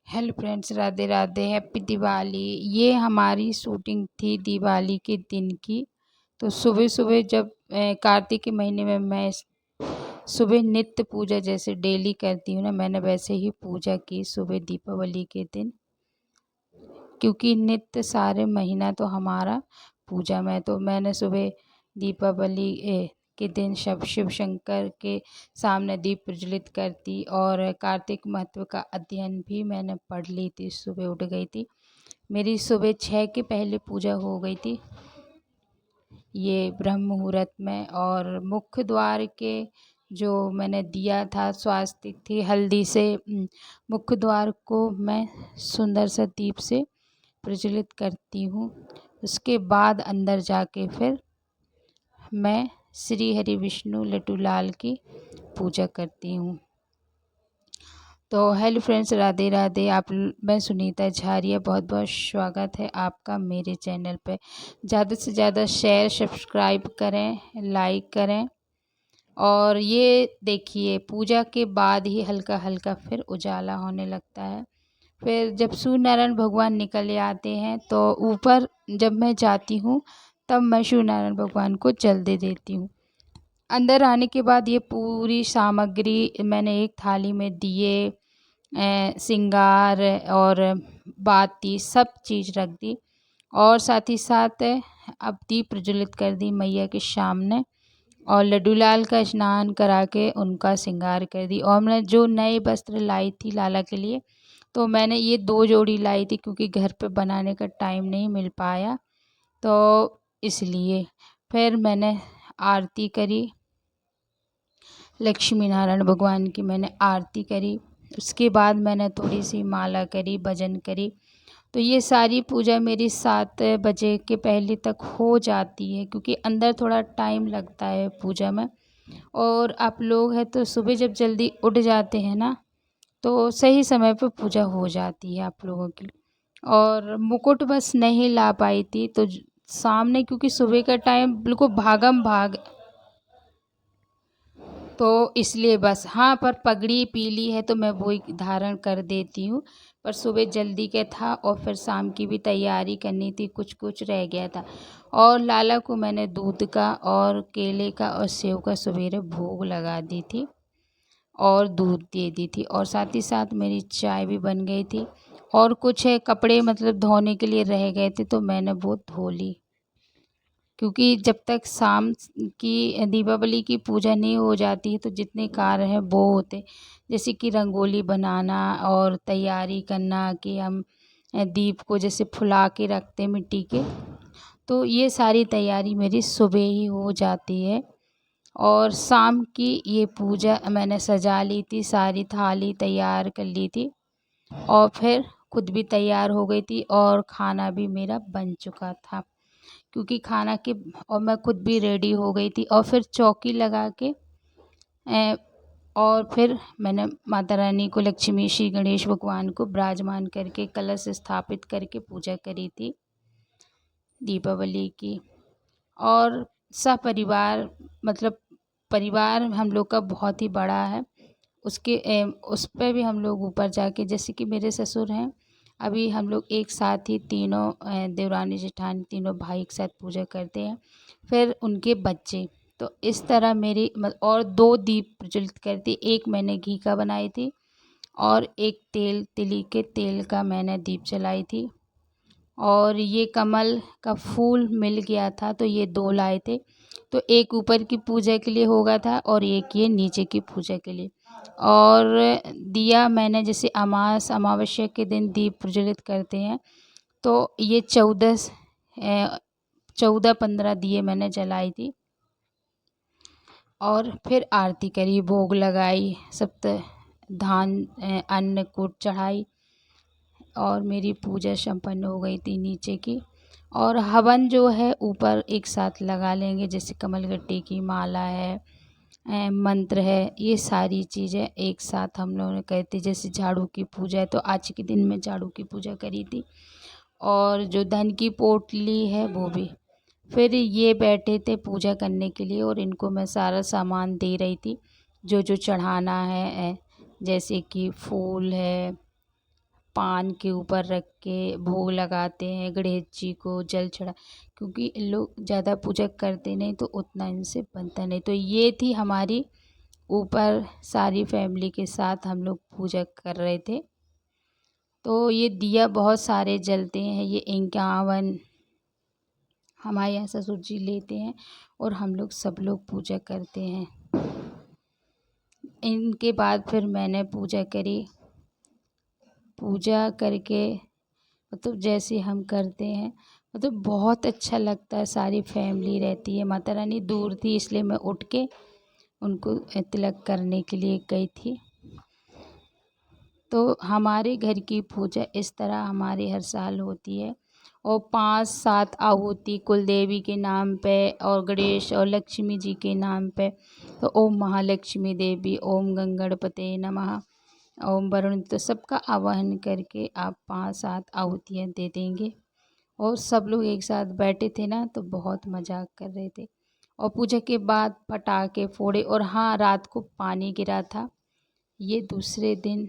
Hello friends, Radhe Radhe, happy Diwali. ये हमारी shooting थी दिवाली के दिन की। तो सुबह सुबह जब कार्तिक के महीने में मैं सुबह नित्य पूजा जैसे डेली करती हूँ ना, मैंने वैसे ही पूजा की सुबह दीपावली के दिन। क्योंकि नित्य सारे महीना तो हमारा पूजा में, तो मैंने सुबह दीपावली के दिन शिव शंकर के सामने दीप प्रज्वलित करती और कार्तिक महत्व का अध्ययन भी मैंने पढ़ ली थी। सुबह उठ गई थी, मेरी सुबह 6 के पहले पूजा हो गई थी ये ब्रह्म मुहूर्त में। और मुख्य द्वार के जो मैंने दिया था स्वास्तिक थी हल्दी से, मुख्य द्वार को मैं सुंदर सा दीप से प्रज्वलित करती हूँ। उसके बाद अंदर जाके फिर मैं श्री हरि विष्णु लड्डू लाल की पूजा करती हूँ। तो हेलो फ्रेंड्स, राधे राधे। मैं सुनीता झारिया, बहुत बहुत स्वागत है आपका मेरे चैनल पे। ज़्यादा से ज़्यादा शेयर सब्सक्राइब करें, लाइक करें। और ये देखिए, पूजा के बाद ही हल्का हल्का फिर उजाला होने लगता है। फिर जब सूर्य नारायण भगवान निकल आते हैं तो ऊपर जब मैं जाती हूँ तब मैं सूर्य नारायण भगवान को जल दे देती हूँ। अंदर आने के बाद ये पूरी सामग्री मैंने एक थाली में दिए, श्रृंगार और बाती सब चीज़ रख दी। और साथ ही साथ अब दीप प्रज्वलित कर दी मैया के सामने और लड्डू लाल का स्नान करा के उनका श्रृंगार कर दी। और मैं जो नए वस्त्र लाई थी लाला के लिए, तो मैंने ये 2 जोड़ी लाई थी क्योंकि घर पे बनाने का टाइम नहीं मिल पाया, तो इसलिए फिर मैंने आरती करी, लक्ष्मी नारायण भगवान की मैंने आरती करी। उसके बाद मैंने थोड़ी सी माला करी, भजन करी। तो ये सारी पूजा मेरी 7 बजे के पहले तक हो जाती है क्योंकि अंदर थोड़ा टाइम लगता है पूजा में। और आप लोग हैं तो सुबह जब जल्दी उठ जाते हैं ना, तो सही समय पर पूजा हो जाती है आप लोगों की। और मुकुट बस नहीं ला पाई थी तो सामने, क्योंकि सुबह का टाइम बिल्कुल भागम भाग, तो इसलिए बस हाँ, पर पगड़ी पीली है तो मैं वही धारण कर देती हूँ। पर सुबह जल्दी के था और फिर शाम की भी तैयारी करनी थी, कुछ कुछ रह गया था। और लाला को मैंने दूध का और केले का और सेव का सवेरे भोग लगा दी थी और दूध दे दी थी। और साथ ही साथ मेरी चाय भी बन गई थी। और कुछ है कपड़े मतलब धोने के लिए रह गए थे तो मैंने वो धो ली, क्योंकि जब तक शाम की दीपावली की पूजा नहीं हो जाती है तो जितने कार्य हैं वो होते, जैसे कि रंगोली बनाना और तैयारी करना कि हम दीप को जैसे फुला के रखते मिट्टी के, तो ये सारी तैयारी मेरी सुबह ही हो जाती है। और शाम की ये पूजा मैंने सजा ली थी, सारी थाली तैयार कर ली थी और फिर खुद भी तैयार हो गई थी और खाना भी मेरा बन चुका था, क्योंकि खाना के और मैं खुद भी रेडी हो गई थी। और फिर चौकी लगा के और फिर मैंने माता रानी को, लक्ष्मी श्री गणेश भगवान को विराजमान करके कलश स्थापित करके पूजा करी थी दीपावली की। और सपरिवार मतलब परिवार हम लोग का बहुत ही बड़ा है, उस पे भी हम लोग ऊपर जाके, जैसे कि मेरे ससुर हैं, अभी हम लोग एक साथ ही तीनों देवरानी जेठानी तीनों भाई एक साथ पूजा करते हैं। फिर उनके बच्चे, तो इस तरह मेरी और 2 दीप प्रज्वलित करती। एक मैंने घी का बनाई थी और एक तिली के तेल का मैंने दीप जलाई थी। और ये कमल का फूल मिल गया था तो ये 2 लाए थे, तो एक ऊपर की पूजा के लिए होगा था और एक ये नीचे की पूजा के लिए। और दिया मैंने जैसे अमावस्या के दिन दीप प्रज्वलित करते हैं, तो ये 14-15 दिए मैंने जलाई थी। और फिर आरती करी, भोग लगाई, सप्त धान अन्न कूट चढ़ाई और मेरी पूजा संपन्न हो गई थी नीचे की। और हवन जो है ऊपर एक साथ लगा लेंगे, जैसे कमलगट्टी की माला है, मंत्र है, ये सारी चीज़ें एक साथ हम लोगों ने करी थी। जैसे झाड़ू की पूजा है तो आज के दिन में झाड़ू की पूजा करी थी। और जो धन की पोटली है वो भी। फिर ये बैठे थे पूजा करने के लिए और इनको मैं सारा सामान दे रही थी जो जो चढ़ाना है, जैसे कि फूल है, पान के ऊपर रख के भोग लगाते हैं गणेश जी को जल चढ़ा, क्योंकि लोग ज़्यादा पूजा करते नहीं तो उतना इनसे बनता नहीं। तो ये थी हमारी ऊपर सारी फैमिली के साथ हम लोग पूजा कर रहे थे। तो ये दिया बहुत सारे जलते हैं, ये 51 हमारे यहाँ ससुर जी लेते हैं और हम लोग सब लोग पूजा करते हैं। इनके बाद फिर मैंने पूजा करी। पूजा करके मतलब जैसे हम करते हैं मतलब बहुत अच्छा लगता है, सारी फैमिली रहती है। माता रानी दूर थी इसलिए मैं उठ के उनको तिलक करने के लिए गई थी। तो हमारे घर की पूजा इस तरह हमारे हर साल होती है और 5-7 आहुति कुल देवी के नाम पे और गणेश और लक्ष्मी जी के नाम पे। तो ओम महालक्ष्मी देवी, ओम गंगणपते नमः, ओम वरुण, तो सबका आवाहन करके आप 5-7 आहुतियाँ दे देंगे। और सब लोग एक साथ बैठे थे ना तो बहुत मज़ाक कर रहे थे। और पूजा के बाद पटाखे फोड़े और हाँ, रात को पानी गिरा था। ये दूसरे दिन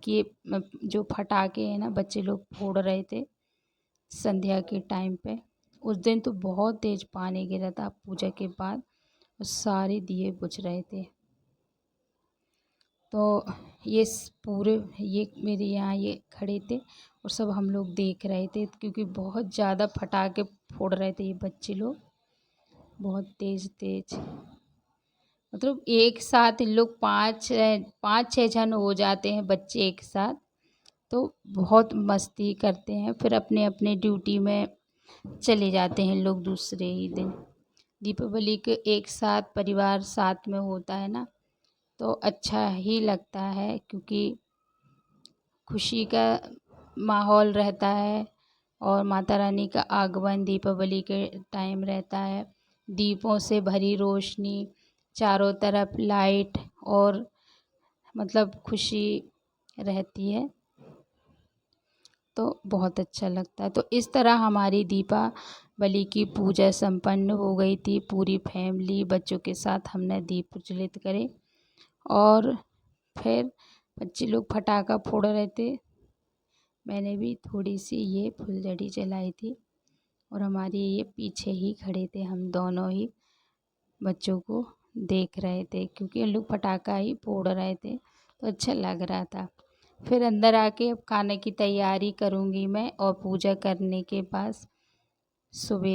के जो पटाखे हैं ना बच्चे लोग फोड़ रहे थे संध्या के टाइम पे, उस दिन तो बहुत तेज़ पानी गिरा था पूजा के बाद और सारे दिए बुझ रहे थे। तो ये पूरे ये मेरे यहाँ ये खड़े थे और सब हम लोग देख रहे थे क्योंकि बहुत ज़्यादा पटाखे फोड़ रहे थे ये बच्चे लोग, बहुत तेज़ तेज़। मतलब एक साथ इन लोग 5-6 जन हो जाते हैं बच्चे एक साथ, तो बहुत मस्ती करते हैं। फिर अपने अपने ड्यूटी में चले जाते हैं लोग दूसरे ही दिन। दीपावली के एक साथ परिवार साथ में होता है ना तो अच्छा ही लगता है, क्योंकि खुशी का माहौल रहता है और माता रानी का आगमन दीपावली के टाइम रहता है। दीपों से भरी रोशनी, चारों तरफ लाइट और मतलब खुशी रहती है, तो बहुत अच्छा लगता है। तो इस तरह हमारी दीपावली की पूजा संपन्न हो गई थी। पूरी फैमिली बच्चों के साथ हमने दीप प्रज्वलित करे और फिर बच्चे लोग पटाखा फोड़ रहे थे। मैंने भी थोड़ी सी ये फुलझड़ी जलाई थी और हमारे ये पीछे ही खड़े थे, हम दोनों ही बच्चों को देख रहे थे क्योंकि ये लोग पटाखा ही फोड़ रहे थे तो अच्छा लग रहा था। फिर अंदर आके अब खाने की तैयारी करूँगी मैं और पूजा करने के बाद सुबह